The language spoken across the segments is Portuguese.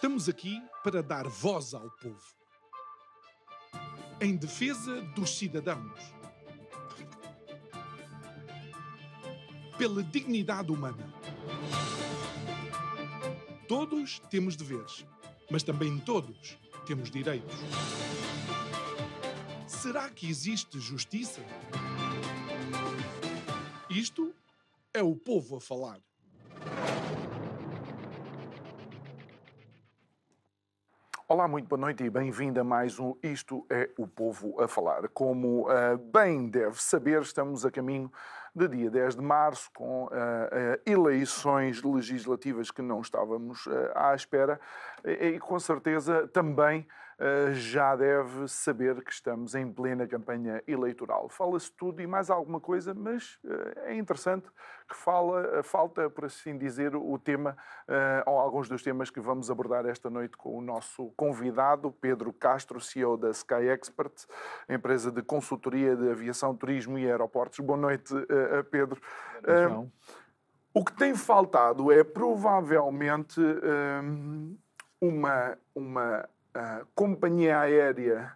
Estamos aqui para dar voz ao povo, em defesa dos cidadãos, pela dignidade humana. Todos temos deveres, mas também todos temos direitos. Será que existe justiça? Isto é o povo a falar. Olá, muito boa noite e bem-vindo a mais um Isto é o Povo a Falar. Como bem deve saber, estamos a caminho de dia 10 de março, com eleições legislativas que não estávamos à espera e com certeza também já deve saber que estamos em plena campanha eleitoral. Fala-se tudo e mais alguma coisa, mas é interessante que falta, por assim dizer, o tema, ou alguns dos temas que vamos abordar esta noite com o nosso convidado, Pedro Castro, CEO da Sky Expert, empresa de consultoria de aviação, turismo e aeroportos. Boa noite, Pedro. O que tem faltado é provavelmente uma companhia aérea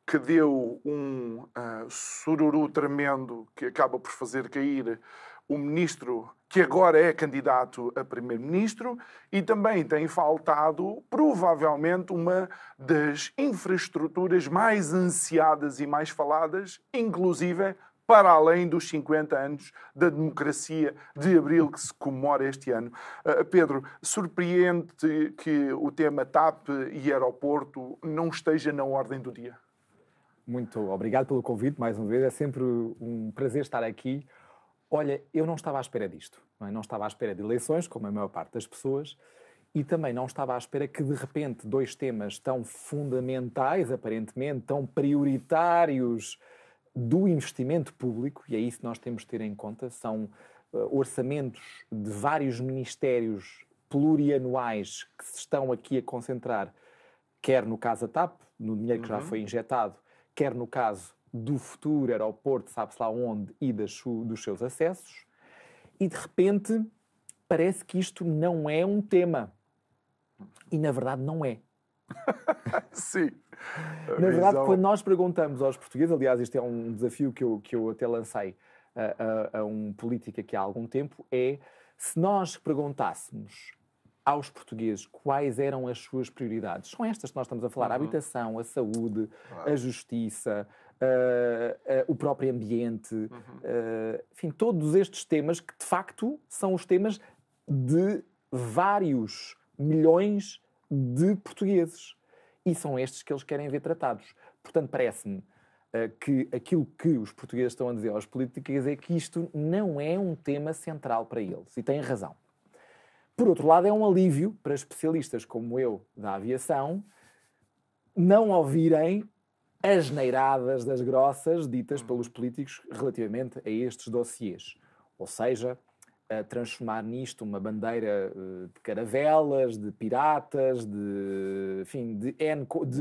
que deu um sururu tremendo que acaba por fazer cair o ministro que agora é candidato a primeiro-ministro, e também tem faltado provavelmente uma das infraestruturas mais ansiadas e mais faladas, inclusive para além dos 50 anos da democracia de Abril que se comemora este ano. Pedro, surpreende-te que o tema TAP e aeroporto não esteja na ordem do dia? Muito obrigado pelo convite, mais uma vez. É sempre um prazer estar aqui. Olha, eu não estava à espera disto. Não estava à espera de eleições, como a maior parte das pessoas, e também não estava à espera que, de repente, dois temas tão fundamentais, aparentemente, tão prioritários do investimento público, e é isso que nós temos de ter em conta, são orçamentos de vários ministérios plurianuais que se estão aqui a concentrar, quer no caso da TAP, no dinheiro que já foi injetado, quer no caso do futuro aeroporto, sabe-se lá onde, e dos seus acessos, e de repente parece que isto não é um tema. E na verdade não é. Sim. Na verdade, quando nós perguntamos aos portugueses, aliás, isto é um desafio que eu até lancei a um político aqui há algum tempo, é se nós perguntássemos aos portugueses quais eram as suas prioridades. São estas que nós estamos a falar: a habitação, a saúde, a justiça, o próprio ambiente, enfim, todos estes temas que, de facto, são os temas de vários milhões de portugueses. E são estes que eles querem ver tratados. Portanto, parece-me que aquilo que os portugueses estão a dizer aos políticos é que isto não é um tema central para eles. E têm razão. Por outro lado, é um alívio para especialistas como eu da aviação não ouvirem as neiradas das grossas ditas pelos políticos relativamente a estes dossiês. Ou seja, a transformar nisto uma bandeira de caravelas, de piratas, de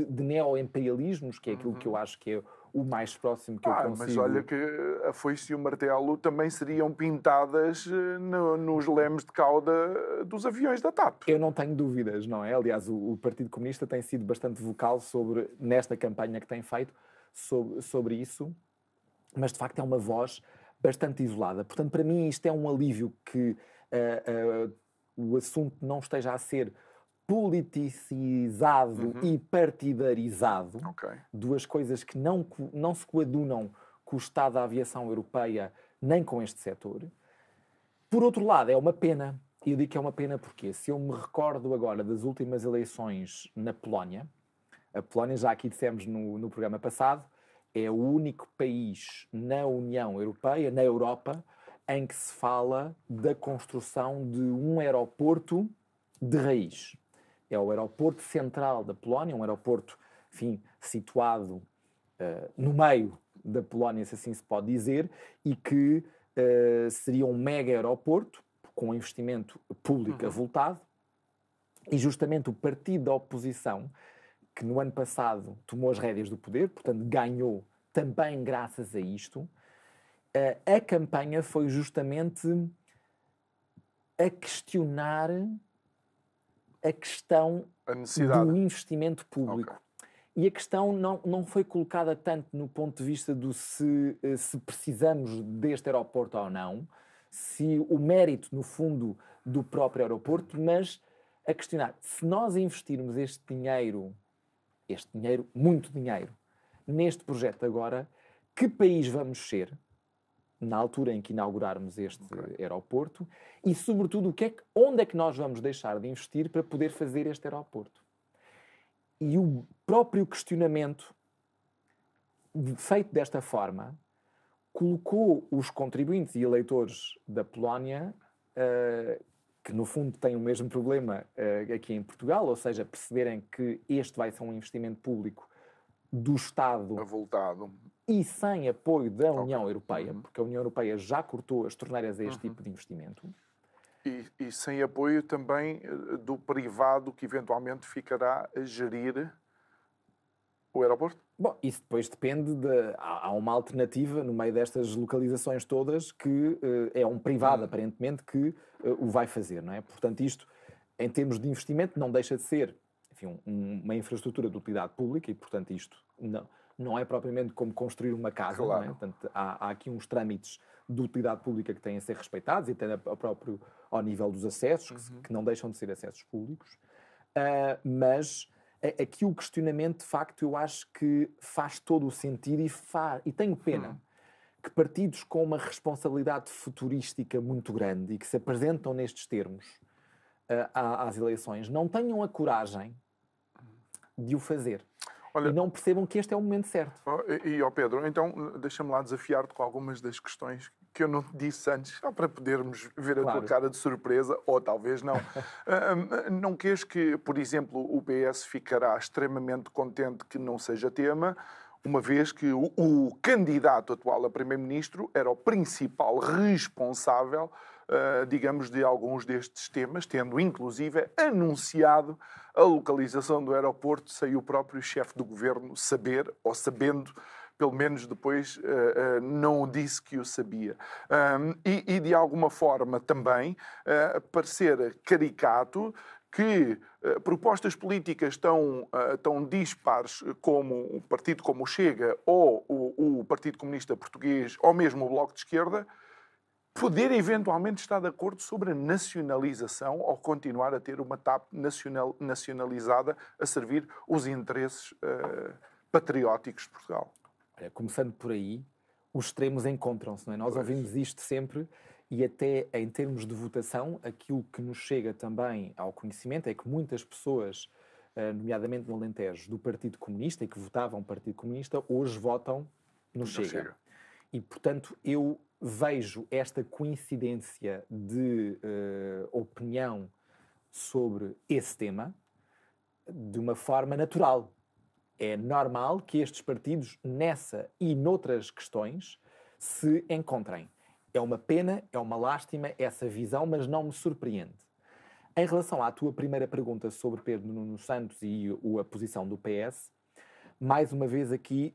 neo-imperialismos, que é aquilo que eu acho que é o mais próximo que eu consigo. Mas olha que a foice e o martelo também seriam pintadas nos lemes de cauda dos aviões da TAP. Eu não tenho dúvidas, não é? Aliás, o Partido Comunista tem sido bastante vocal nesta campanha que tem feito sobre isso, mas de facto é uma voz bastante isolada. Portanto, para mim isto é um alívio que o assunto não esteja a ser politicizado e partidarizado. Duas coisas que não se coadunam com o estado da aviação europeia nem com este setor. Por outro lado, é uma pena. E eu digo que é uma pena porque, se eu me recordo agora das últimas eleições na Polónia, a Polónia, já aqui dissemos no programa passado, é o único país na União Europeia, na Europa, em que se fala da construção de um aeroporto de raiz. É o aeroporto central da Polónia, um aeroporto, enfim, situado no meio da Polónia, se assim se pode dizer, e que seria um mega aeroporto com um investimento público avultado, e justamente o partido da oposição, que no ano passado tomou as rédeas do poder, portanto ganhou também graças a isto, a campanha foi justamente a questionar a questão do investimento público. Okay. E a questão não foi colocada tanto no ponto de vista do se precisamos deste aeroporto ou não, se o mérito, no fundo, do próprio aeroporto, mas a questionar, se nós investirmos este dinheiro, muito dinheiro, neste projeto agora, que país vamos ser na altura em que inaugurarmos este aeroporto e, sobretudo, onde é que nós vamos deixar de investir para poder fazer este aeroporto? E o próprio questionamento feito desta forma colocou os contribuintes e eleitores da Polónia, que no fundo têm o mesmo problema aqui em Portugal, ou seja, perceberem que este vai ser um investimento público do Estado avultado e sem apoio da União Europeia, porque a União Europeia já cortou as torneiras a este tipo de investimento. E sem apoio também do privado que eventualmente ficará a gerir o aeroporto? Bom, isso depois depende há uma alternativa no meio destas localizações todas que é um privado, aparentemente, que o vai fazer, não é? Portanto, isto, em termos de investimento, não deixa de ser, enfim, uma infraestrutura de utilidade pública e, portanto, isto não é propriamente como construir uma casa, claro. Não é? Portanto, há aqui uns trâmites de utilidade pública que têm a ser respeitados e até próprio ao nível dos acessos, que não deixam de ser acessos públicos. Mas aqui o questionamento, de facto, eu acho que faz todo o sentido e tenho pena que partidos com uma responsabilidade futurística muito grande e que se apresentam nestes termos às eleições não tenham a coragem de o fazer. Olha, e não percebam que este é o momento certo. Pedro, então deixa-me lá desafiar-te com algumas das questões que eu não te disse antes, só para podermos ver a tua cara de surpresa, ou talvez não. Não queres que, por exemplo, o PS ficará extremamente contente que não seja tema, uma vez que o candidato atual a primeiro-ministro era o principal responsável, digamos, de alguns destes temas, tendo inclusive anunciado a localização do aeroporto sem o próprio chefe do governo saber, ou sabendo, pelo menos depois não disse que o sabia. E de alguma forma também parecer caricato que propostas políticas tão dispares como um partido como o Chega ou o Partido Comunista Português ou mesmo o Bloco de Esquerda poder eventualmente estar de acordo sobre a nacionalização ou continuar a ter uma TAP nacionalizada a servir os interesses patrióticos de Portugal. Começando por aí, os extremos encontram-se, não é? Nós ouvimos isto sempre e até em termos de votação, aquilo que nos chega também ao conhecimento é que muitas pessoas, nomeadamente no Alentejo, do Partido Comunista e que votavam Partido Comunista, hoje votam no Chega. E, portanto, eu vejo esta coincidência de opinião sobre esse tema de uma forma natural. É normal que estes partidos, nessa e noutras questões, se encontrem. É uma pena, é uma lástima essa visão, mas não me surpreende. Em relação à tua primeira pergunta sobre Pedro Nuno Santos e a posição do PS, mais uma vez aqui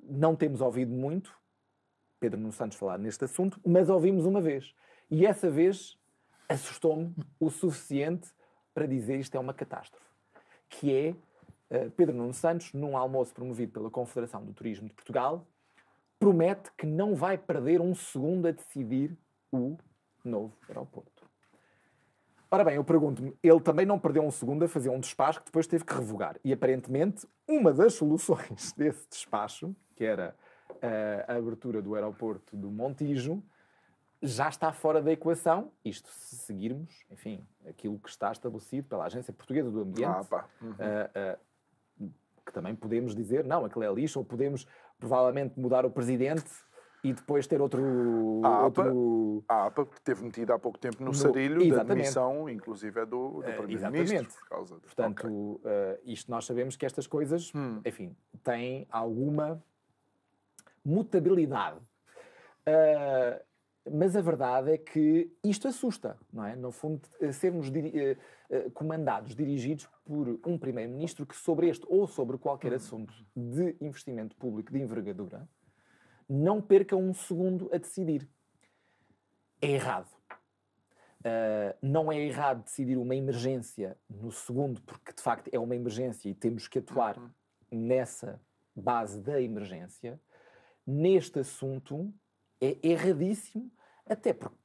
não temos ouvido muito Pedro Nuno Santos falar neste assunto, mas ouvimos uma vez. E essa vez assustou-me o suficiente para dizer isto é uma catástrofe. Que é Pedro Nuno Santos, num almoço promovido pela Confederação do Turismo de Portugal, promete que não vai perder um segundo a decidir o novo aeroporto. Ora bem, eu pergunto-me, ele também não perdeu um segundo a fazer um despacho que depois teve que revogar. E aparentemente, uma das soluções desse despacho, que era a abertura do aeroporto do Montijo, já está fora da equação, isto se seguirmos, enfim, aquilo que está estabelecido pela Agência Portuguesa do Ambiente, que também podemos dizer, não, aquilo é lixo, ou podemos provavelmente mudar o presidente e depois ter outro... A APA, que teve metido há pouco tempo no sarilho da demissão, inclusive é do primeiro-ministro. Portanto, isto nós sabemos que estas coisas, enfim, têm alguma mutabilidade. Mas a verdade é que isto assusta, não é? No fundo, sermos comandados, dirigidos por um primeiro-ministro que sobre este ou sobre qualquer assunto de investimento público de envergadura não perca um segundo a decidir. É errado. Não é errado decidir uma emergência no segundo, porque de facto é uma emergência e temos que atuar nessa base da emergência. Neste assunto é erradíssimo, até porque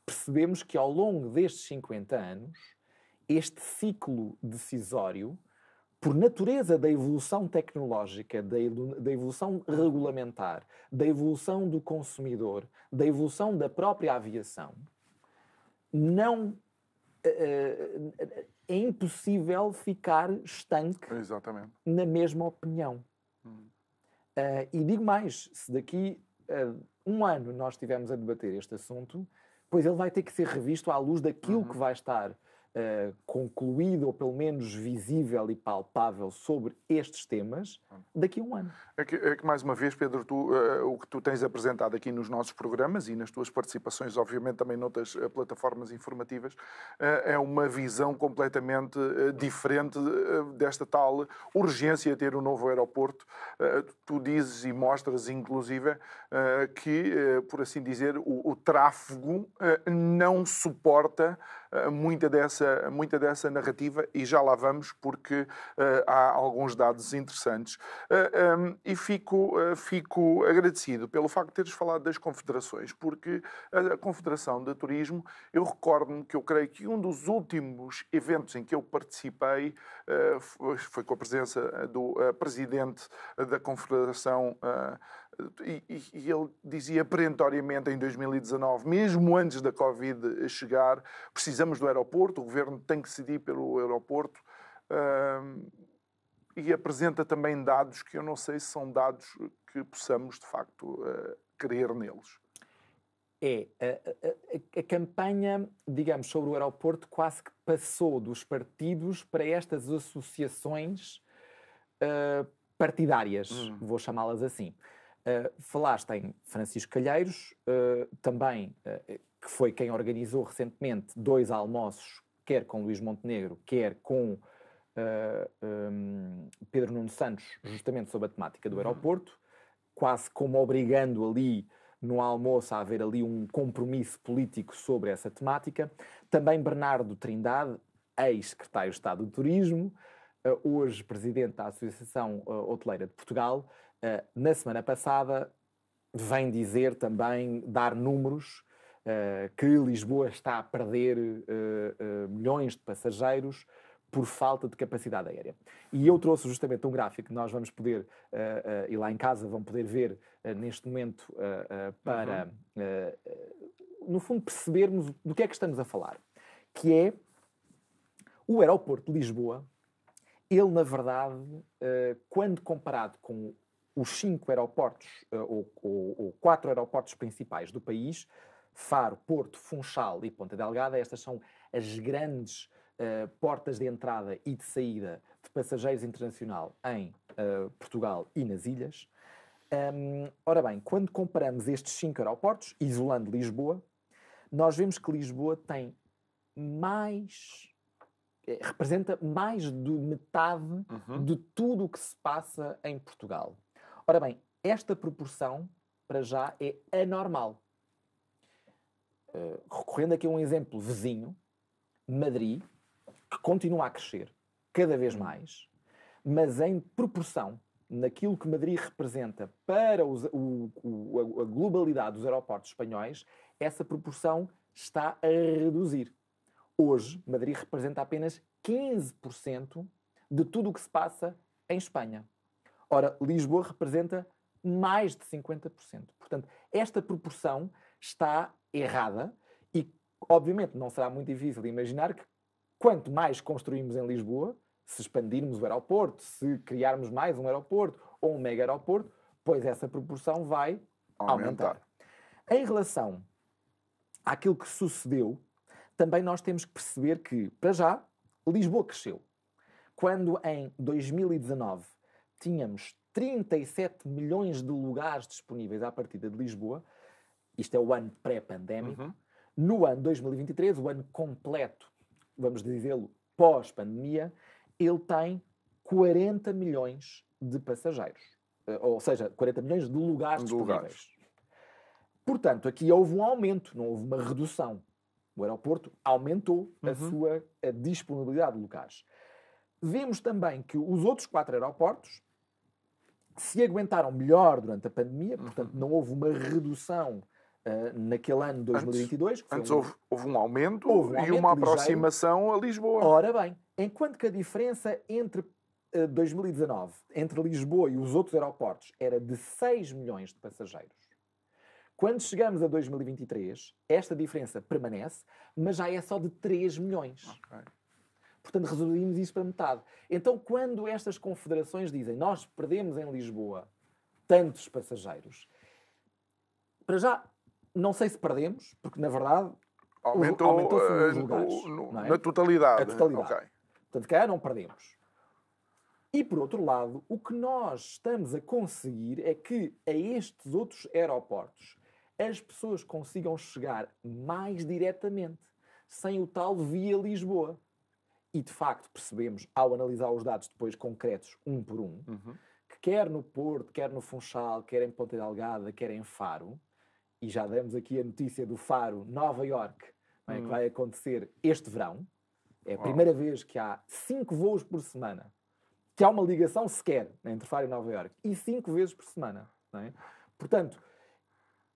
percebemos que ao longo destes 50 anos, este ciclo decisório, por natureza da evolução tecnológica, da evolução regulamentar, da evolução do consumidor, da evolução da própria aviação, não é impossível ficar estanque na mesma opinião. E digo mais, se daqui a um ano nós estivermos a debater este assunto, pois ele vai ter que ser revisto à luz daquilo que vai estar concluído, ou pelo menos visível e palpável sobre estes temas, daqui a um ano. É que mais uma vez, Pedro, o que tu tens apresentado aqui nos nossos programas e nas tuas participações, obviamente também noutras plataformas informativas, é uma visão completamente diferente desta tal urgência a ter um novo aeroporto. Tu dizes e mostras, inclusive, que, por assim dizer, o tráfego não suporta muita dessa narrativa, e já lá vamos, porque há alguns dados interessantes. E fico agradecido pelo facto de teres falado das confederações, porque a Confederação de Turismo, eu recordo-me que eu creio que um dos últimos eventos em que eu participei foi com a presença do presidente da Confederação, e ele dizia perentoriamente em 2019, mesmo antes da Covid chegar, precisamos do aeroporto, o governo tem que decidir pelo aeroporto, e apresenta também dados que eu não sei se são dados que possamos, de facto, crer neles. A campanha, digamos, sobre o aeroporto quase que passou dos partidos para estas associações partidárias, vou chamá-las assim. Falaste em Francisco Calheiros, também, que foi quem organizou recentemente 2 almoços, quer com Luís Montenegro, quer com Pedro Nuno Santos, justamente sobre a temática do aeroporto, quase como obrigando ali no almoço a haver ali um compromisso político sobre essa temática. Também Bernardo Trindade, ex-secretário de Estado do Turismo, hoje presidente da Associação Hoteleira de Portugal, na semana passada vem dizer também, dar números, que Lisboa está a perder milhões de passageiros por falta de capacidade aérea. E eu trouxe justamente um gráfico que nós vamos poder, e lá em casa vão poder ver neste momento, para, no fundo, percebermos do que é que estamos a falar. Que é o aeroporto de Lisboa. Ele, na verdade, quando comparado com os 5 aeroportos, ou 4 aeroportos principais do país, Faro, Porto, Funchal e Ponta Delgada, estas são as grandes portas de entrada e de saída de passageiros internacional em Portugal e nas ilhas. Ora bem, quando comparamos estes 5 aeroportos, isolando Lisboa, nós vemos que Lisboa tem representa mais de metade de tudo o que se passa em Portugal. Ora bem, esta proporção, para já, é anormal. Recorrendo aqui a um exemplo vizinho, Madrid, que continua a crescer cada vez mais, mas em proporção naquilo que Madrid representa para a globalidade dos aeroportos espanhóis, essa proporção está a reduzir. Hoje, Madrid representa apenas 15% de tudo o que se passa em Espanha. Ora, Lisboa representa mais de 50%. Portanto, esta proporção está errada e, obviamente, não será muito difícil imaginar que quanto mais construímos em Lisboa, se expandirmos o aeroporto, se criarmos mais um aeroporto ou um mega aeroporto, pois essa proporção vai aumentar. Em relação àquilo que sucedeu, também nós temos que perceber que, para já, Lisboa cresceu. Quando em 2019 tínhamos 37 milhões de lugares disponíveis à partida de Lisboa, isto é o ano pré-pandémico, no ano 2023, o ano completo, vamos dizê-lo, pós-pandemia, ele tem 40 milhões de passageiros. Ou seja, 40 milhões de lugares disponíveis. Portanto, aqui houve um aumento, não houve uma redução. O aeroporto aumentou a sua disponibilidade de lugares. Vemos também que os outros 4 aeroportos se aguentaram melhor durante a pandemia, portanto não houve uma redução naquele ano de 2022. Antes houve um aumento e uma aproximação a Lisboa. Ora bem, enquanto que a diferença entre 2019, entre Lisboa e os outros aeroportos, era de 6 milhões de passageiros, quando chegamos a 2023, esta diferença permanece, mas já é só de 3 milhões. Okay. Portanto, reduzimos isso para metade. Então, quando estas confederações dizem nós perdemos em Lisboa tantos passageiros, para já, não sei se perdemos, porque, na verdade, aumentou-se nos lugares. Na totalidade. A totalidade. Okay. Portanto, se calhar não perdemos. E, por outro lado, o que nós estamos a conseguir é que a estes outros aeroportos as pessoas consigam chegar mais diretamente, sem o tal via Lisboa. E, de facto, percebemos, ao analisar os dados depois concretos, um por um, que quer no Porto, quer no Funchal, quer em Ponta Delgada, quer em Faro, e já demos aqui a notícia do Faro, Nova Iorque, que vai acontecer este verão. É a primeira vez que há 5 voos por semana, que há uma ligação sequer entre Faro e Nova Iorque, e 5 vezes por semana. Não é? Portanto,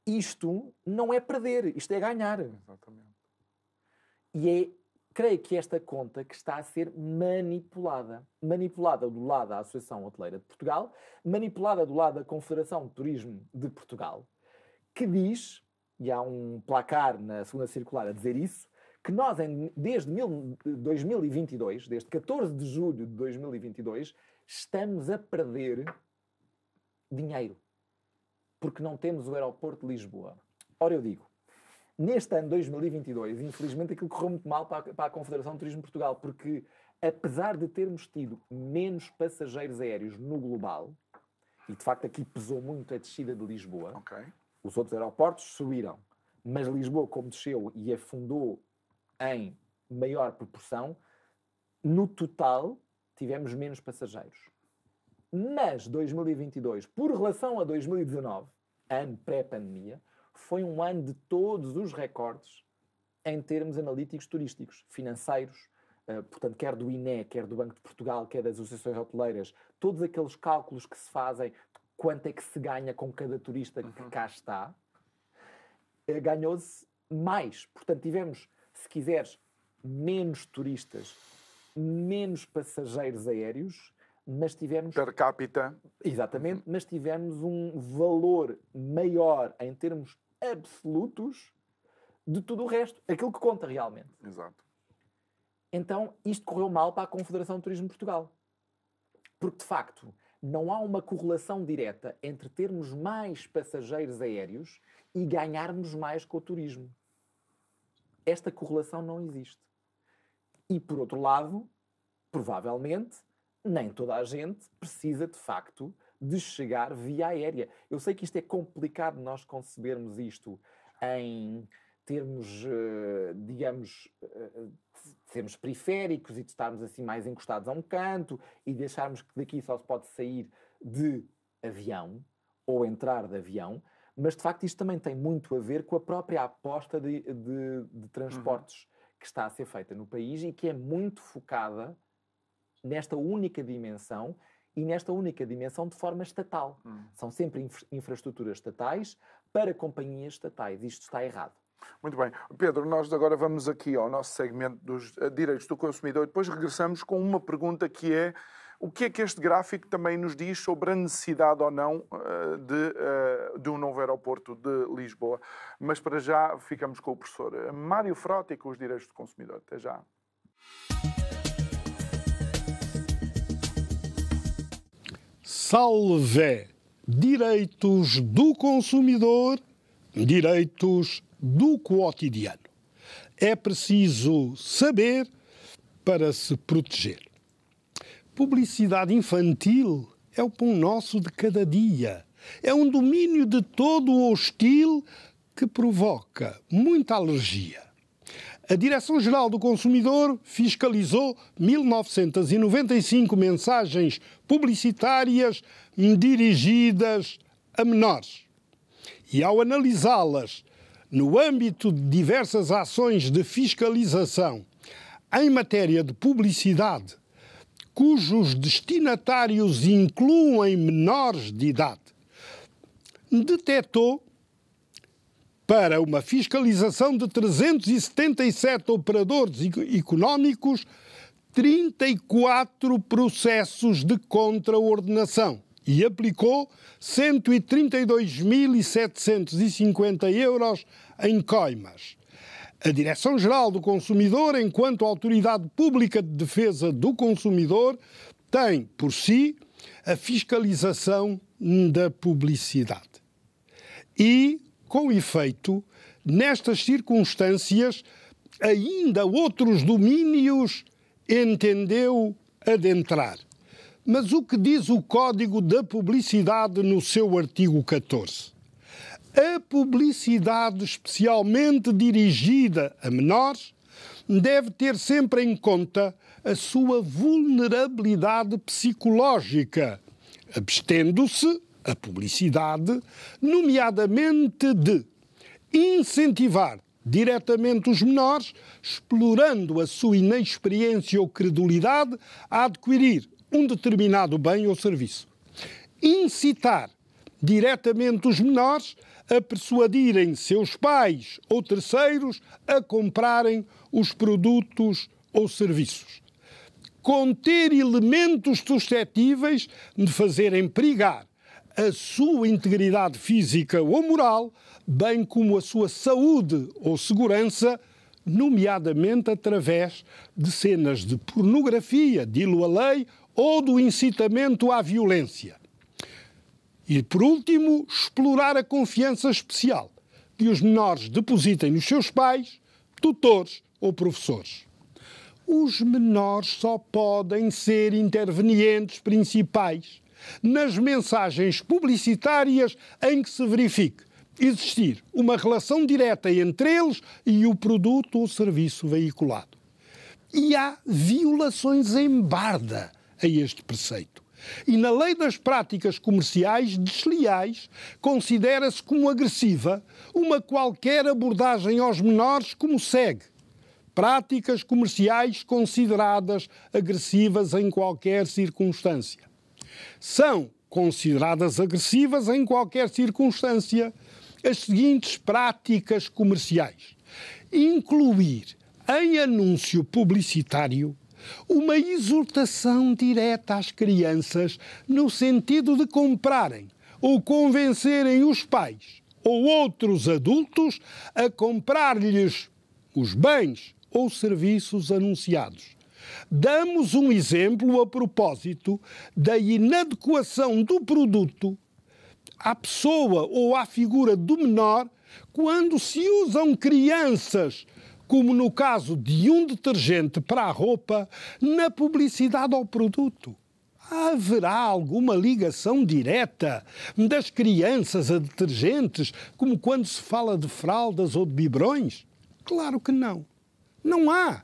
isto não é perder, isto é ganhar. Exatamente. E creio que esta conta que está a ser manipulada. Manipulada do lado da Associação Hoteleira de Portugal, manipulada do lado da Confederação de Turismo de Portugal, que diz, e há um placar na segunda circular a dizer isso, que nós, desde 2022, desde 14 de julho de 2022, estamos a perder dinheiro. Porque não temos o aeroporto de Lisboa. Ora, eu digo, neste ano 2022, infelizmente, aquilo correu muito mal para a Confederação de Turismo de Portugal, porque, apesar de termos tido menos passageiros aéreos no global, e de facto aqui pesou muito a descida de Lisboa, os outros aeroportos subiram, mas Lisboa, como desceu e afundou em maior proporção, no total tivemos menos passageiros. Mas 2022, por relação a 2019, ano pré-pandemia, foi um ano de todos os recordes em termos analíticos turísticos, financeiros, portanto, quer do INE, quer do Banco de Portugal, quer das associações hoteleiras, todos aqueles cálculos que se fazem de quanto é que se ganha com cada turista que cá está, ganhou-se mais. Portanto, tivemos, se quiseres, menos turistas, menos passageiros aéreos, mas tivemos... Per capita. Exatamente, mas tivemos um valor maior em termos absolutos de tudo o resto. Aquilo que conta realmente. Exato. Então, isto correu mal para a Confederação de Turismo de Portugal. Porque, de facto, não há uma correlação direta entre termos mais passageiros aéreos e ganharmos mais com o turismo. Esta correlação não existe. E, por outro lado, provavelmente, nem toda a gente precisa, de facto, de chegar via aérea. Eu sei que isto é complicado nós concebermos isto em termos, digamos, sermos periféricos e de estarmos assim mais encostados a um canto e de acharmos que daqui só se pode sair de avião ou entrar de avião, mas de facto isto também tem muito a ver com a própria aposta de transportes que está a ser feita no país e que é muito focada nesta única dimensão e nesta única dimensão de forma estatal. São sempre infraestruturas estatais para companhias estatais. Isto está errado. Muito bem. Pedro, nós agora vamos aqui ao nosso segmento dos direitos do consumidor e depois regressamos com uma pergunta que é o que é que este gráfico também nos diz sobre a necessidade ou não de um novo aeroporto de Lisboa. Mas para já ficamos com o professor Mário Frota e com os direitos do consumidor. Até já. Salve! Direitos do consumidor, direitos do cotidiano. É preciso saber para se proteger. Publicidade infantil é o pão nosso de cada dia. É um domínio de todo o hostil que provoca muita alergia. A Direção-Geral do Consumidor fiscalizou 1995 mensagens publicitárias dirigidas a menores. E ao analisá-las no âmbito de diversas ações de fiscalização em matéria de publicidade, cujos destinatários incluem menores de idade, detectou, para uma fiscalização de 377 operadores económicos, 34 processos de contraordenação e aplicou 132.750 euros em coimas. A Direção-Geral do Consumidor, enquanto autoridade pública de defesa do consumidor, tem, por si, a fiscalização da publicidade. E, com efeito, nestas circunstâncias, ainda outros domínios entendeu adentrar. Mas o que diz o Código da Publicidade no seu artigo 14? A publicidade especialmente dirigida a menores deve ter sempre em conta a sua vulnerabilidade psicológica, abstendo-se a publicidade, nomeadamente de incentivar diretamente os menores, explorando a sua inexperiência ou credulidade a adquirir um determinado bem ou serviço. Incitar diretamente os menores a persuadirem seus pais ou terceiros a comprarem os produtos ou serviços. Conter elementos suscetíveis de fazerem perigar a sua integridade física ou moral, bem como a sua saúde ou segurança, nomeadamente através de cenas de pornografia, dilo a lei, ou do incitamento à violência. E, por último, explorar a confiança especial que os menores depositem nos seus pais, tutores ou professores. Os menores só podem ser intervenientes principais nas mensagens publicitárias em que se verifique existir uma relação direta entre eles e o produto ou serviço veiculado. E há violações em barda a este preceito. E na lei das práticas comerciais desleais considera-se como agressiva uma qualquer abordagem aos menores como segue: práticas comerciais consideradas agressivas em qualquer circunstância. São consideradas agressivas em qualquer circunstância as seguintes práticas comerciais: incluir em anúncio publicitário uma exortação direta às crianças no sentido de comprarem ou convencerem os pais ou outros adultos a comprar-lhes os bens ou serviços anunciados. Damos um exemplo a propósito da inadequação do produto à pessoa ou à figura do menor quando se usam crianças, como no caso de um detergente para a roupa, na publicidade ao produto. Haverá alguma ligação direta das crianças a detergentes, como quando se fala de fraldas ou de biberões? Claro que não. Não há.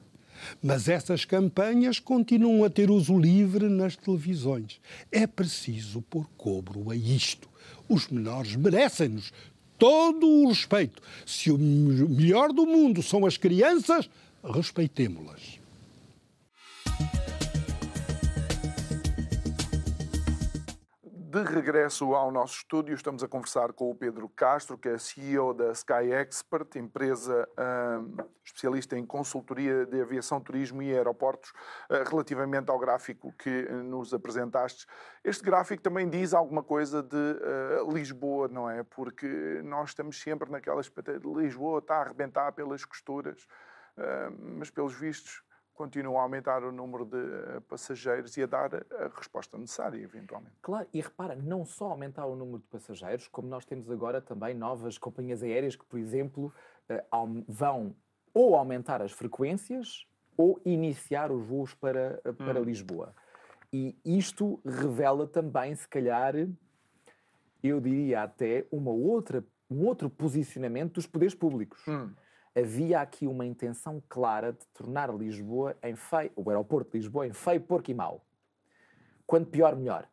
Mas essas campanhas continuam a ter uso livre nas televisões. É preciso pôr cobro a isto. Os menores merecem-nos todo o respeito. Se o melhor do mundo são as crianças, respeitemo-las. De regresso ao nosso estúdio, estamos a conversar com o Pedro Castro, que é CEO da Sky Expert, empresa especialista em consultoria de aviação, turismo e aeroportos. Relativamente ao gráfico que nos apresentaste, este gráfico também diz alguma coisa de Lisboa, não é? Porque nós estamos sempre naquela expectativa de Lisboa está a arrebentar pelas costuras, mas pelos vistos continua a aumentar o número de passageiros e a dar a resposta necessária, eventualmente. Claro, e repara, não só aumentar o número de passageiros, como nós temos agora também novas companhias aéreas que, por exemplo, vão ou aumentar as frequências ou iniciar os voos para Lisboa. E isto revela também, se calhar, eu diria até, um outro posicionamento dos poderes públicos. Havia aqui uma intenção clara de tornar Lisboa em feio, o aeroporto de Lisboa em feio, porco e mau. Quanto pior, melhor.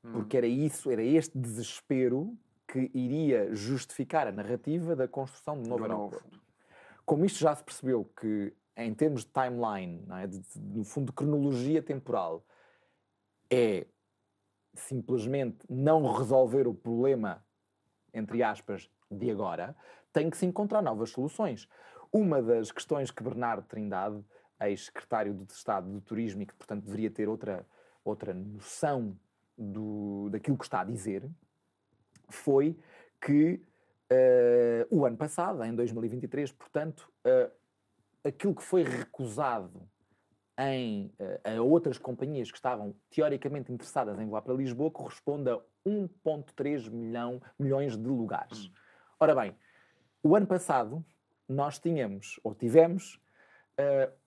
Porque era este desespero que iria justificar a narrativa da construção de novo aeroporto. Como isto já se percebeu que, em termos de timeline, não é? No fundo de cronologia temporal, é simplesmente não resolver o problema, entre aspas, de agora, tem que se encontrar novas soluções. Uma das questões que Bernardo Trindade, ex-secretário de Estado do Turismo e que, portanto, deveria ter outra noção daquilo que está a dizer, foi que o ano passado, em 2023, portanto, aquilo que foi recusado a outras companhias que estavam teoricamente interessadas em voar para Lisboa corresponde a 1,3 milhões de lugares. Ora bem, o ano passado nós tivemos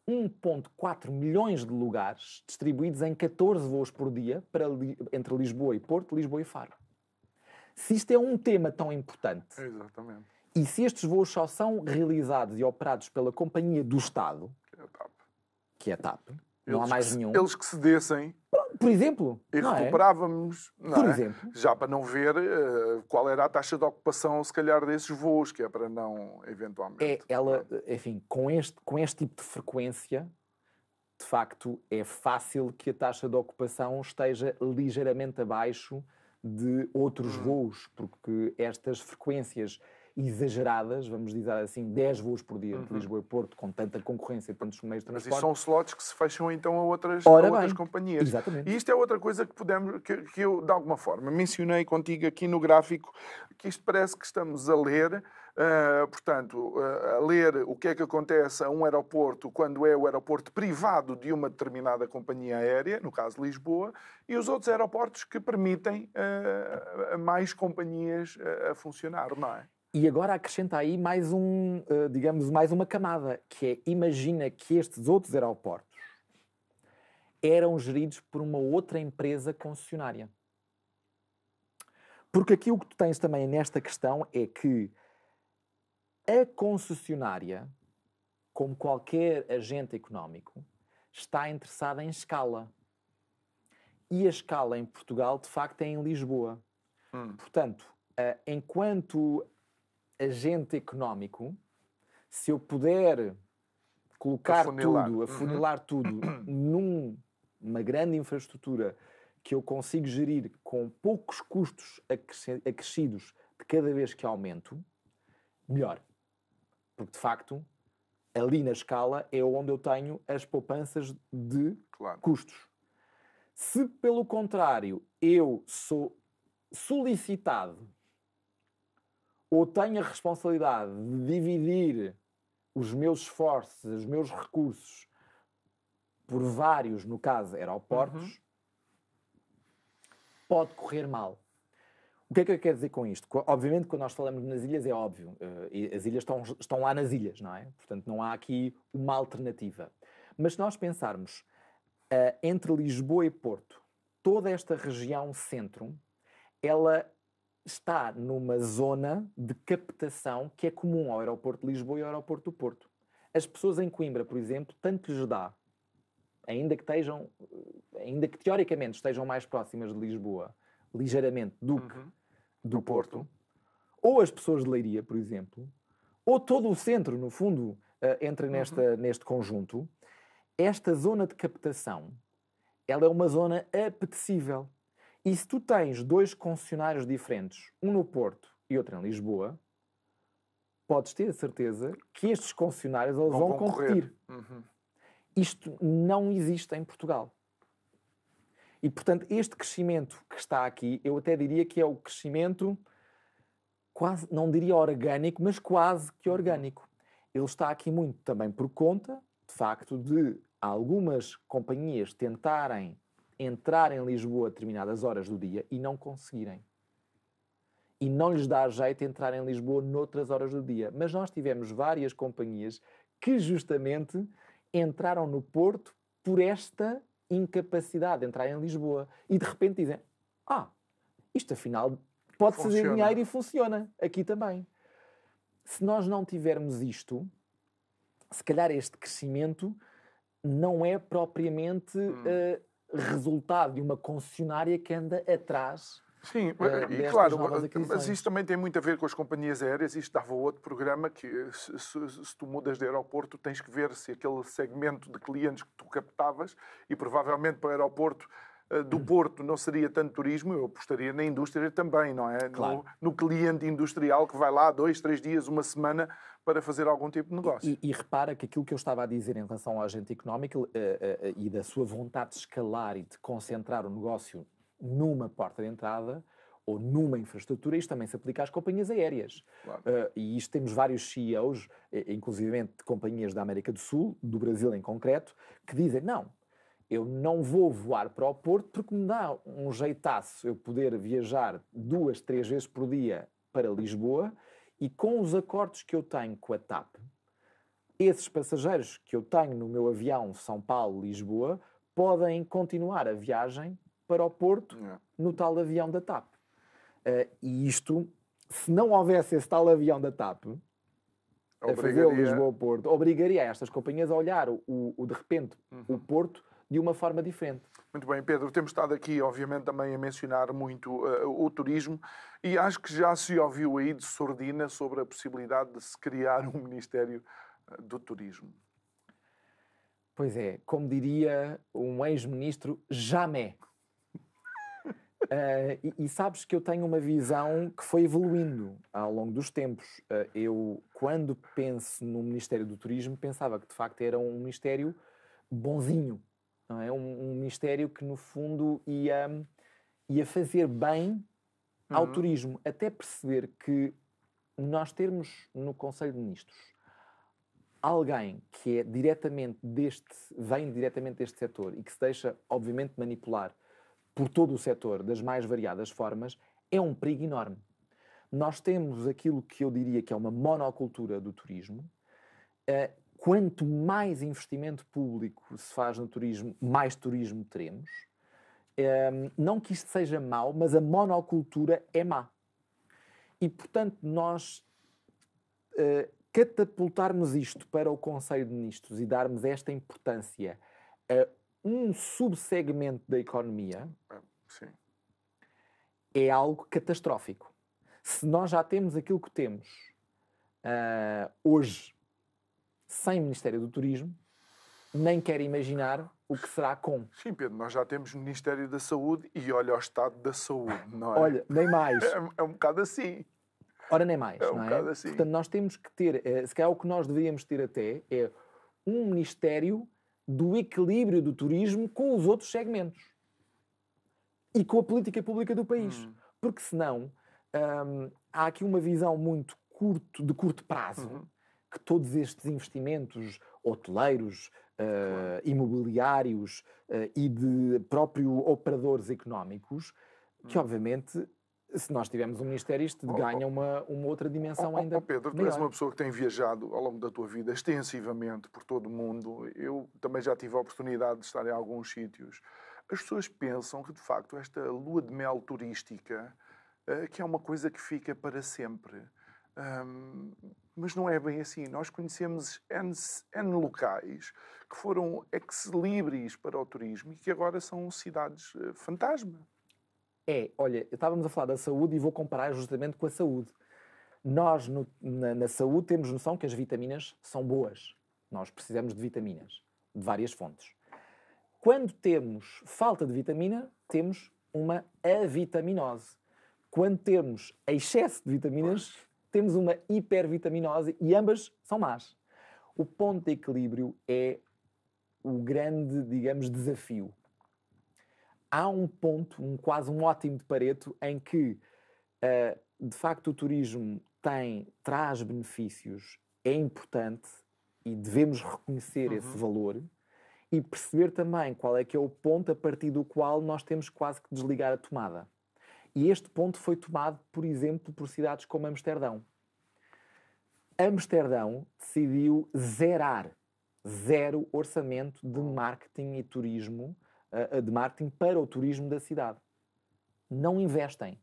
1,4 milhões de lugares distribuídos em 14 voos por dia entre Lisboa e Porto, Lisboa e Faro. Se isto é um tema tão importante, exatamente, e se estes voos só são realizados e operados pela companhia do Estado, que é a TAP, não há mais nenhum. Eles que cedessem, por exemplo, e recuperávamos, exemplo, já para não ver qual era a taxa de ocupação, se calhar, desses voos, que é para não, eventualmente... Enfim, com este tipo de frequência, de facto, é fácil que a taxa de ocupação esteja ligeiramente abaixo de outros voos, porque estas frequências exageradas, vamos dizer assim, 10 voos por dia entre Lisboa e Porto, com tanta concorrência, tantos meios de transporte... Mas isso são slots que se fecham então a outras companhias. Exatamente. E isto é outra coisa que eu, de alguma forma, mencionei contigo aqui no gráfico, que isto parece que estamos a ler, a ler o que é que acontece a um aeroporto quando é o aeroporto privado de uma determinada companhia aérea, no caso Lisboa, e os outros aeroportos que permitem a mais companhias a funcionar, não é? E agora acrescenta aí mais uma camada, que é, imagina que estes outros aeroportos eram geridos por uma outra empresa concessionária. Porque aqui o que tu tens também nesta questão é que a concessionária, como qualquer agente económico, está interessada em escala. E a escala em Portugal, de facto, é em Lisboa. Portanto, enquanto agente económico, se eu puder colocar afunilar tudo numa grande infraestrutura que eu consigo gerir com poucos custos acrescidos de cada vez que aumento, melhor. Porque, de facto, ali na escala é onde eu tenho as poupanças de custos. Se, pelo contrário, eu sou solicitado ou tenho a responsabilidade de dividir os meus esforços, os meus recursos por vários, no caso, aeroportos, pode correr mal. O que é que eu quero dizer com isto? Obviamente, quando nós falamos nas ilhas, é óbvio. As ilhas estão lá nas ilhas, não é? Portanto, não há aqui uma alternativa. Mas se nós pensarmos entre Lisboa e Porto, toda esta região centro, ela está numa zona de captação que é comum ao aeroporto de Lisboa e ao aeroporto do Porto. As pessoas em Coimbra, por exemplo, tanto lhes dá, ainda que teoricamente estejam mais próximas de Lisboa, ligeiramente, do que do Porto, ou as pessoas de Leiria, por exemplo, ou todo o centro, no fundo, entra neste conjunto. Esta zona de captação, ela é uma zona apetecível. E se tu tens dois concessionários diferentes, um no Porto e outro em Lisboa, podes ter a certeza que estes concessionários vão competir. Isto não existe em Portugal. E, portanto, este crescimento que está aqui, eu até diria que é o crescimento quase, não diria orgânico, mas quase que orgânico. Ele está aqui muito também por conta, de facto, de algumas companhias tentarem entrar em Lisboa a determinadas horas do dia e não conseguirem. E não lhes dá jeito entrar em Lisboa noutras horas do dia. Mas nós tivemos várias companhias que justamente entraram no Porto por esta incapacidade de entrar em Lisboa. E de repente dizem, isto afinal pode fazer dinheiro e funciona aqui também. Se nós não tivermos isto, se calhar este crescimento não é propriamente resultado de uma concessionária que anda atrás Sim, e claro, mas isto também tem muito a ver com as companhias aéreas. Isto dava outro programa que, se tu mudas de aeroporto, tens que ver se aquele segmento de clientes que tu captavas, e provavelmente para o aeroporto do Porto não seria tanto turismo, eu apostaria na indústria também, não é? Claro. No cliente industrial que vai lá 2, 3 dias, uma semana, para fazer algum tipo de negócio. E repara que aquilo que eu estava a dizer em relação ao agente económico e da sua vontade de escalar e de concentrar o negócio numa porta de entrada ou numa infraestrutura, isto também se aplica às companhias aéreas. Claro. E isto temos vários CEOs, inclusive de companhias da América do Sul, do Brasil em concreto, que dizem, não, eu não vou voar para o Porto porque me dá um jeitaço eu poder viajar 2, 3 vezes por dia para Lisboa, e com os acordos que eu tenho com a TAP, esses passageiros que eu tenho no meu avião São Paulo-Lisboa podem continuar a viagem para o Porto no tal avião da TAP. E isto, se não houvesse esse tal avião da TAP a fazer o Lisboa-Porto, obrigaria estas companhias a olhar de repente o Porto de uma forma diferente. Muito bem, Pedro, temos estado aqui, obviamente, também a mencionar muito o turismo, e acho que já se ouviu aí de sordina sobre a possibilidade de se criar um Ministério do Turismo. Pois é, como diria um ex-ministro, jamais. E sabes que eu tenho uma visão que foi evoluindo ao longo dos tempos. Eu, quando penso no Ministério do Turismo, pensava que, de facto, era um ministério bonzinho. Não é? Um ministério que, no fundo, ia fazer bem ao turismo. Até perceber que nós termos no Conselho de Ministros alguém que vem diretamente deste setor e que se deixa, obviamente, manipular por todo o setor, das mais variadas formas, é um perigo enorme. Nós temos aquilo que eu diria que é uma monocultura do turismo. Quanto mais investimento público se faz no turismo, mais turismo teremos. Não que isto seja mau, mas a monocultura é má. E, portanto, nós catapultarmos isto para o Conselho de Ministros e darmos esta importância a um subsegmento da economia é algo catastrófico. Se nós já temos aquilo que temos hoje sem Ministério do Turismo, nem quero imaginar o que será com. Sim, Pedro, nós já temos Ministério da Saúde e olha o estado da saúde, não é? Olha, nem mais. É um bocado assim. Ora, nem mais, não é? Assim. Portanto, nós temos que ter, se calhar o que nós deveríamos ter até é um Ministério do equilíbrio do turismo com os outros segmentos e com a política pública do país. Porque senão há aqui uma visão muito de curto prazo, que todos estes investimentos hoteleiros, imobiliários e de próprio operadores económicos, que obviamente, se nós tivermos um Ministério, isto ganha uma outra dimensão ainda Pedro, tu és uma pessoa que tem viajado ao longo da tua vida extensivamente por todo o mundo. Eu também já tive a oportunidade de estar em alguns sítios. As pessoas pensam que, de facto, esta lua de mel turística, que é uma coisa que fica para sempre. Mas não é bem assim. Nós conhecemos N locais que foram ex-libris para o turismo e que agora são cidades fantasma. Olha, estávamos a falar da saúde e vou comparar justamente com a saúde. Nós, na saúde, temos noção que as vitaminas são boas. Nós precisamos de vitaminas, de várias fontes. Quando temos falta de vitamina, temos uma avitaminose. Quando temos excesso de vitaminas, temos uma hipervitaminose e ambas são más. O ponto de equilíbrio é o grande, digamos, desafio. Há um ponto, quase um ótimo de Pareto, em que, de facto, o turismo traz benefícios, é importante e devemos reconhecer esse valor e perceber também qual é que é o ponto a partir do qual nós temos quase que desligar a tomada. E este ponto foi tomado, por exemplo, por cidades como Amsterdão. Amsterdão decidiu zero orçamento de marketing e turismo, de marketing para o turismo da cidade. Não investem.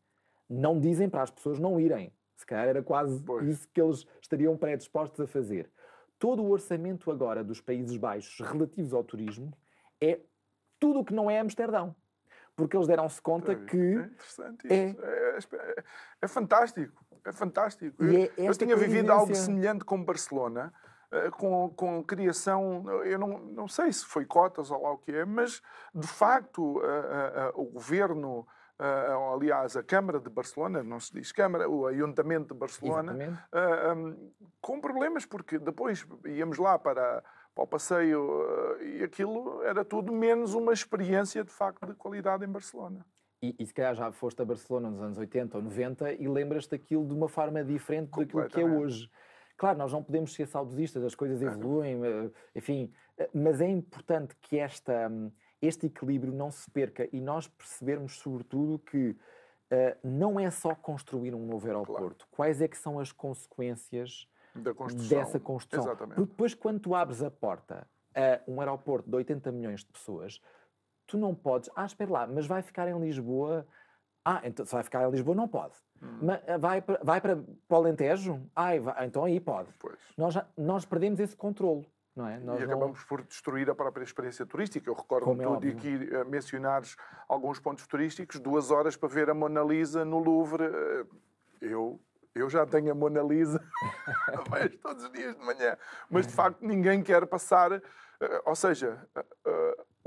Não dizem para as pessoas não irem. Se calhar era quase isso que eles estariam predispostos a fazer. Todo o orçamento agora dos Países Baixos relativos ao turismo é tudo o que não é Amsterdão. porque eles deram-se conta que... É interessante isso. É fantástico. É fantástico. Eu tinha vivido algo semelhante com Barcelona, com criação, eu não sei se foi cotas ou lá o que é, mas de facto o governo, aliás a Câmara de Barcelona, não se diz Câmara, o Ayuntamento de Barcelona, com problemas, porque depois íamos lá para o passeio e aquilo era tudo menos uma experiência de facto de qualidade em Barcelona. E se calhar já foste a Barcelona nos anos 80 ou 90 e lembras-te daquilo de uma forma diferente daquilo que é hoje. Claro, nós não podemos ser saudosistas, as coisas evoluem, enfim, mas é importante que este equilíbrio não se perca e nós percebermos, sobretudo, que não é só construir um novo aeroporto. Claro. Quais é que são as consequências dessa construção? Exatamente. Porque depois, quando tu abres a porta a um aeroporto de 80 milhões de pessoas, tu não podes... espera lá, mas vai ficar em Lisboa... então se vai ficar em Lisboa, não pode. Mas vai para o Alentejo? Então aí pode. Pois. Nós perdemos esse controle, não é? E acabamos por destruir a própria experiência turística. Eu recordo-me tu de aqui mencionares alguns pontos turísticos, 2 horas para ver a Mona Lisa no Louvre. Eu já tenho a Mona Lisa mas todos os dias de manhã. Mas, de facto, ninguém quer passar... Ou seja...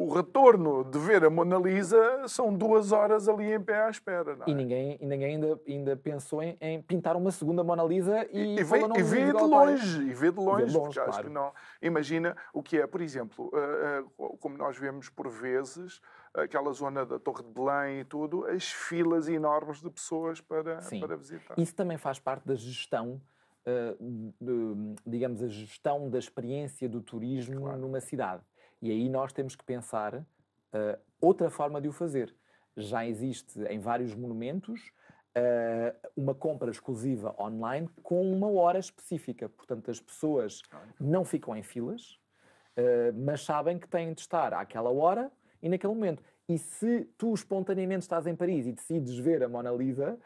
O retorno de ver a Mona Lisa são 2 horas ali em pé à espera. Não é? E ninguém ainda pensou em pintar uma segunda Mona Lisa e vê de longe. Porque claro. Acho que não. Imagina o que é, por exemplo, como nós vemos por vezes, aquela zona da Torre de Belém e tudo, as filas enormes de pessoas para visitar. Isso também faz parte da gestão, digamos, a gestão da experiência do turismo numa cidade. E aí nós temos que pensar outra forma de o fazer. Já existe em vários monumentos uma compra exclusiva online com uma hora específica. Portanto, as pessoas não ficam em filas, mas sabem que têm de estar àquela hora e naquele momento. E se tu espontaneamente estás em Paris e decides ver a Mona Lisa,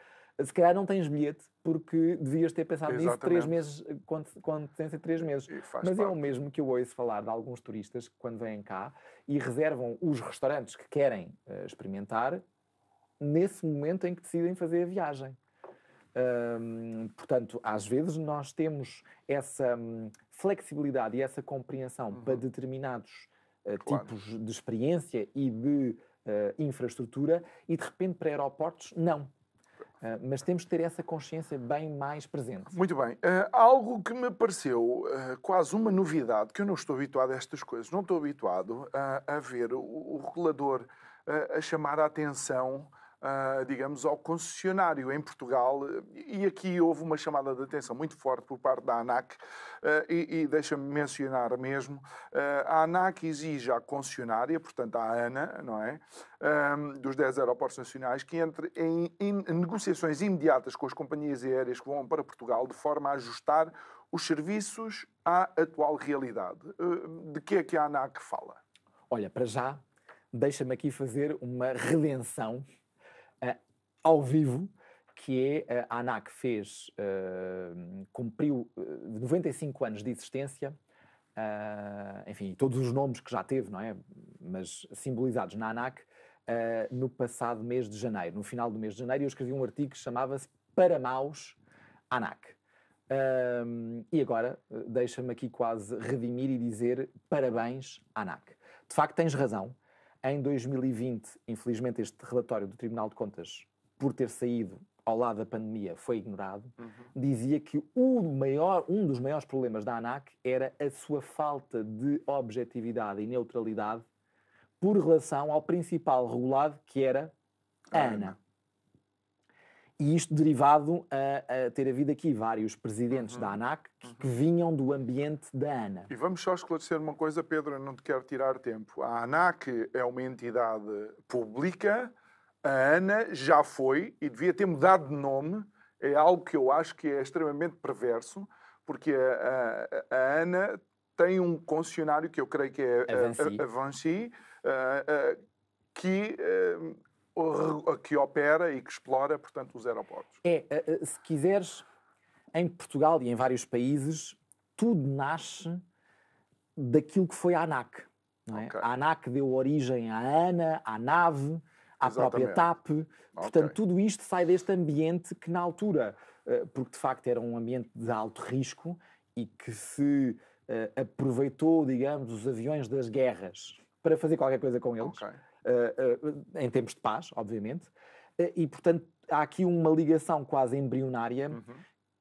se calhar não tens bilhete, porque devias ter pensado nisso 3 meses, com antecedência de 3 meses. Mas é o mesmo que eu ouço falar de alguns turistas que, quando vêm cá e reservam os restaurantes que querem experimentar, nesse momento em que decidem fazer a viagem. Portanto, às vezes nós temos essa flexibilidade e essa compreensão para determinados tipos de experiência e de infraestrutura e, de repente, para aeroportos, não. Mas temos que ter essa consciência bem mais presente. Muito bem. Algo que me pareceu quase uma novidade, que eu não estou habituado a estas coisas, não estou habituado a ver o regulador a chamar a atenção, digamos, ao concessionário em Portugal, e aqui houve uma chamada de atenção muito forte por parte da ANAC, e deixa-me mencionar mesmo, a ANAC exige à concessionária, portanto à ANA, não é, dos 10 aeroportos nacionais, que entre em negociações imediatas com as companhias aéreas que vão para Portugal, de forma a ajustar os serviços à atual realidade. De que é que a ANAC fala? Olha, para já, deixa-me aqui fazer uma redenção ao vivo, que é a ANAC cumpriu 95 anos de existência, enfim, todos os nomes que já teve, não é? Mas simbolizados na ANAC, no passado mês de janeiro. No final do mês de janeiro eu escrevi um artigo que chamava-se Para Maus ANAC. E agora deixa-me aqui quase redimir e dizer parabéns ANAC. De facto, tens razão. Em 2020, infelizmente, este relatório do Tribunal de Contas, por ter saído ao lado da pandemia, foi ignorado. Dizia que um dos maiores problemas da ANAC era a sua falta de objetividade e neutralidade por relação ao principal regulado, que era a ANA. E isto derivado a ter havido aqui vários presidentes da ANAC que vinham do ambiente da ANA. E vamos só esclarecer uma coisa, Pedro, eu não te quero tirar tempo. A ANAC é uma entidade pública, a ANA já foi e devia ter mudado de nome. É algo que eu acho que é extremamente perverso, porque a ANA tem um concessionário que eu creio que é a Vinci, que opera e que explora, portanto, os aeroportos. Se quiseres, em Portugal e em vários países, tudo nasce daquilo que foi a ANAC. Não é? A ANAC deu origem à ANA, à NAV, à própria TAP. Portanto, tudo isto sai deste ambiente que na altura, porque de facto era um ambiente de alto risco e que se aproveitou, digamos, os aviões das guerras para fazer qualquer coisa com eles, em tempos de paz, obviamente. E, portanto, há aqui uma ligação quase embrionária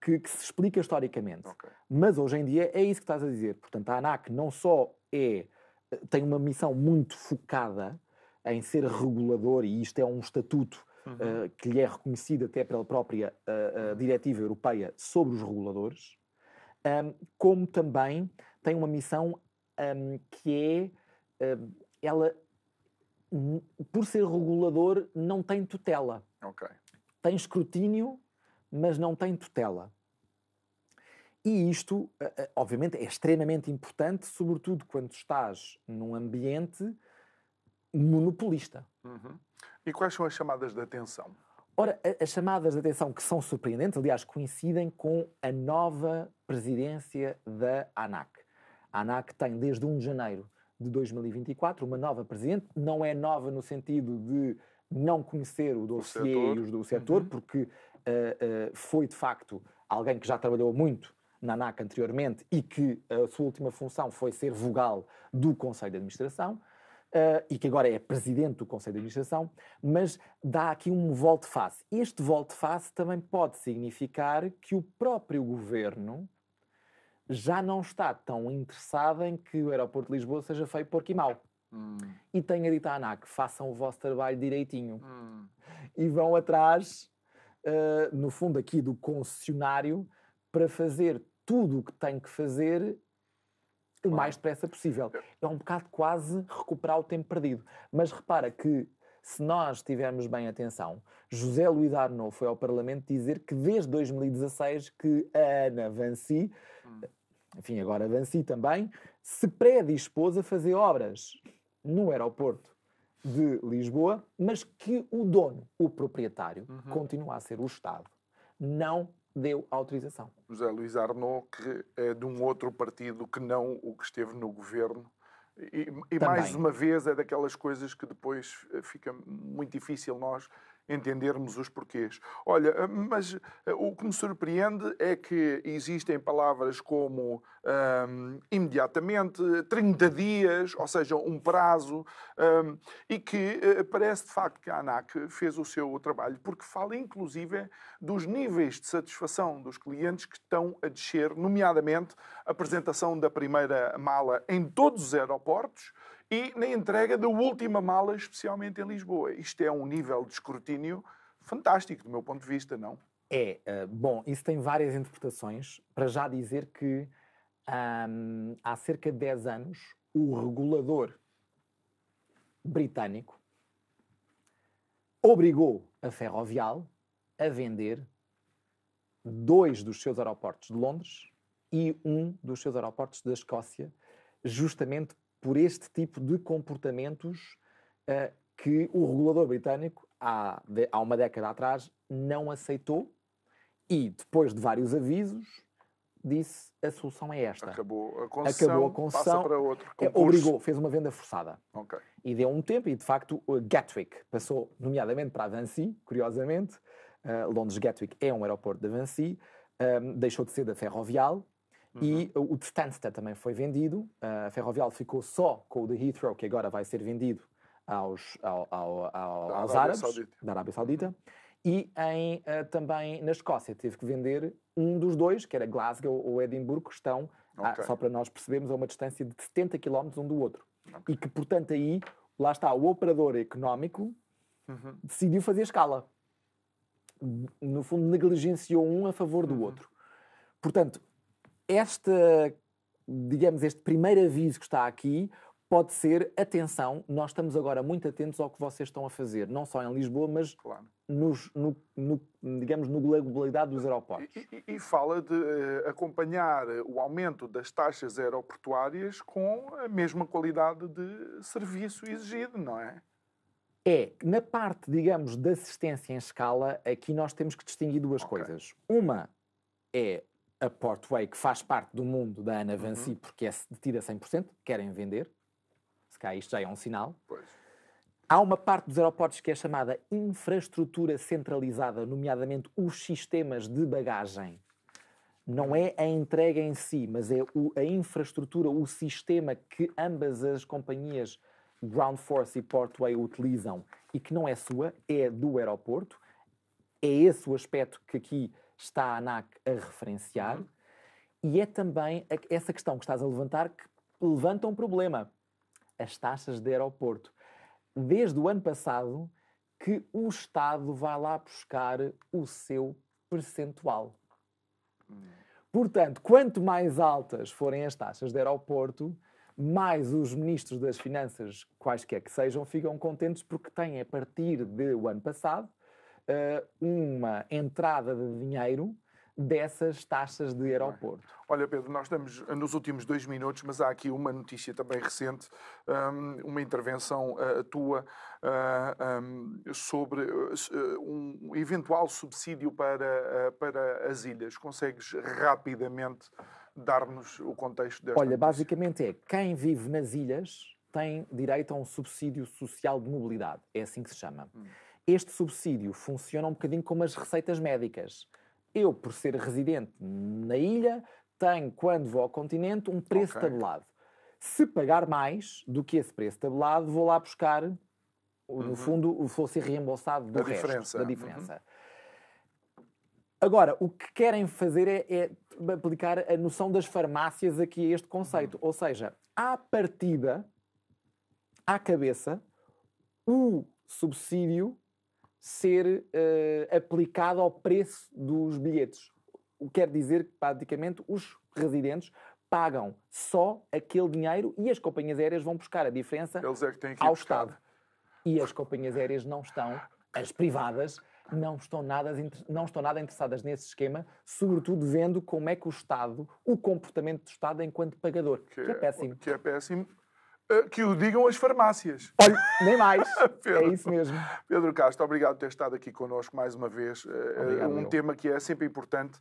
que se explica historicamente. Mas hoje em dia é isso que estás a dizer. Portanto, a ANAC não só tem uma missão muito focada em ser regulador, e isto é um estatuto que lhe é reconhecido até pela própria Diretiva Europeia sobre os reguladores, como também tem uma missão que ela, por ser regulador, não tem tutela. Tem escrutínio, mas não tem tutela. E isto, obviamente, é extremamente importante, sobretudo quando estás num ambiente monopolista. E quais são as chamadas de atenção? Ora, as chamadas de atenção que são surpreendentes, aliás, coincidem com a nova presidência da ANAC. A ANAC tem, desde 1 de janeiro de 2024, uma nova presidente. Não é nova no sentido de não conhecer o dossiê e o setor, porque foi, de facto, alguém que já trabalhou muito na ANAC anteriormente e que a sua última função foi ser vogal do Conselho de Administração, e que agora é presidente do Conselho de Administração, mas dá aqui um volte-face. Este volte-face também pode significar que o próprio governo já não está tão interessado em que o aeroporto de Lisboa seja feio Porquimão. E tenha dito à ANAC, façam o vosso trabalho direitinho. E vão atrás, no fundo aqui do concessionário, para fazer tudo o que tem que fazer o mais depressa possível. É um bocado quase recuperar o tempo perdido. Mas repara que, se nós tivermos bem atenção, José Luís Arnaud foi ao Parlamento dizer que desde 2016 que a Ana Vancy, enfim, agora a Vancy também, se predispôs a fazer obras no aeroporto de Lisboa, mas que o dono, o proprietário, continua a ser o Estado, não deu autorização. José Luís Arnaud, que é de um outro partido que não o que esteve no governo. E mais uma vez é daquelas coisas que depois fica muito difícil nós entendermos os porquês. Olha, mas o que me surpreende é que existem palavras como imediatamente, 30 dias, ou seja, um prazo, e que parece de facto que a ANAC fez o seu trabalho, porque fala inclusive dos níveis de satisfação dos clientes que estão a descer, nomeadamente a apresentação da primeira mala em todos os aeroportos, e na entrega da última mala, especialmente em Lisboa. Isto é um nível de escrutínio fantástico, do meu ponto de vista, não? Bom, isso tem várias interpretações. Para já dizer que há cerca de 10 anos, o regulador britânico obrigou a Ferrovial a vender 2 dos seus aeroportos de Londres e 1 dos seus aeroportos da Escócia, justamente por este tipo de comportamentos que o regulador britânico, há uma década atrás, não aceitou e, depois de vários avisos, disse a solução é esta. Acabou a concessão, passa para outro concurso. Obrigou, fez uma venda forçada. E deu um tempo e, de facto, o Gatwick passou, nomeadamente, para a Vancy, curiosamente. Londres Gatwick é um aeroporto da Vancy, deixou de ser da Ferrovial. E o de Stansted também foi vendido. A Ferrovial ficou só com o de Heathrow, que agora vai ser vendido aos árabes, da Arábia Saudita. E também na Escócia teve que vender um dos 2, que era Glasgow ou Edimburgo, que estão, só para nós percebermos, a uma distância de 70 km um do outro. E que, portanto, aí, lá está, o operador económico decidiu fazer escala. No fundo, negligenciou um a favor do outro. Portanto, este primeiro aviso que está aqui pode ser, atenção, nós estamos agora muito atentos ao que vocês estão a fazer, não só em Lisboa, mas na globalidade dos aeroportos. E fala de acompanhar o aumento das taxas aeroportuárias com a mesma qualidade de serviço exigido, não é? Na parte, digamos, da assistência em escala, aqui nós temos que distinguir duas coisas. Uma é a Portway, que faz parte do mundo da Ana Vancy, porque é detida 100%, querem vender. Se calhar isto já é um sinal. Há uma parte dos aeroportos que é chamada infraestrutura centralizada, nomeadamente os sistemas de bagagem. Não é a entrega em si, mas é a infraestrutura, o sistema que ambas as companhias Ground Force e Portway utilizam e que não é sua, é do aeroporto. É esse o aspecto que aqui está a ANAC a referenciar. E é também essa questão que estás a levantar que levanta um problema. As taxas de aeroporto. Desde o ano passado que o Estado vai lá buscar o seu percentual. Portanto, quanto mais altas forem as taxas de aeroporto, mais os ministros das Finanças, quaisquer que sejam, ficam contentes porque têm, a partir do ano passado, uma entrada de dinheiro dessas taxas de aeroporto. Olha, Pedro, nós estamos nos últimos 2 minutos, mas há aqui uma notícia também recente, uma intervenção tua sobre um eventual subsídio para as ilhas. Consegues rapidamente dar-nos o contexto desta notícia? Basicamente quem vive nas ilhas tem direito a um subsídio social de mobilidade. É assim que se chama. Este subsídio funciona um bocadinho como as receitas médicas. Eu, por ser residente na ilha, tenho, quando vou ao continente, um preço tabelado. Se pagar mais do que esse preço tabelado, vou lá buscar, no fundo, vou ser reembolsado da diferença. Agora, o que querem fazer é aplicar a noção das farmácias aqui a este conceito. Ou seja, à partida, à cabeça, o subsídio ser aplicado ao preço dos bilhetes. O que quer dizer que, praticamente, os residentes pagam só aquele dinheiro e as companhias aéreas vão buscar a diferença ao Estado. E as companhias aéreas não estão, as privadas, não estão nada interessadas nesse esquema, sobretudo vendo como é que o comportamento do Estado enquanto pagador, que é péssimo. Que é péssimo. Que o digam as farmácias. Olha, nem mais. Pedro, é isso mesmo. Pedro Castro, obrigado por ter estado aqui connosco mais uma vez. Obrigado, tema que é sempre importante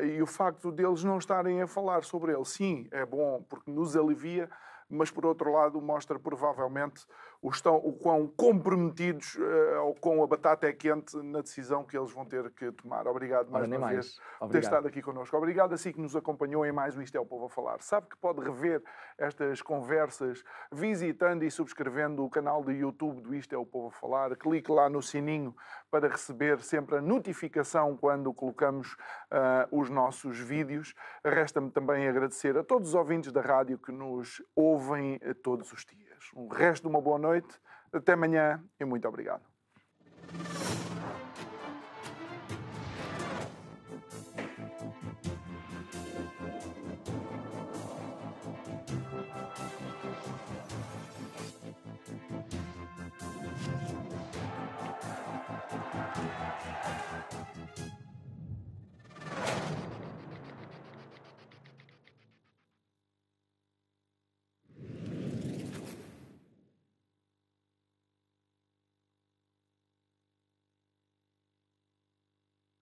e o facto deles não estarem a falar sobre ele, sim, é bom porque nos alivia, mas por outro lado mostra provavelmente o quão comprometidos ou com a batata é quente na decisão que eles vão ter que tomar. Obrigado mais uma vez por ter estado aqui connosco. Obrigado a si que nos acompanhou em mais um Isto é o Povo a Falar. Sabe que pode rever estas conversas visitando e subscrevendo o canal do YouTube do Isto é o Povo a Falar. Clique lá no sininho para receber sempre a notificação quando colocamos os nossos vídeos. Resta-me também agradecer a todos os ouvintes da rádio que nos ouvem todos os dias. Um resto de uma boa noite, até amanhã e muito obrigado.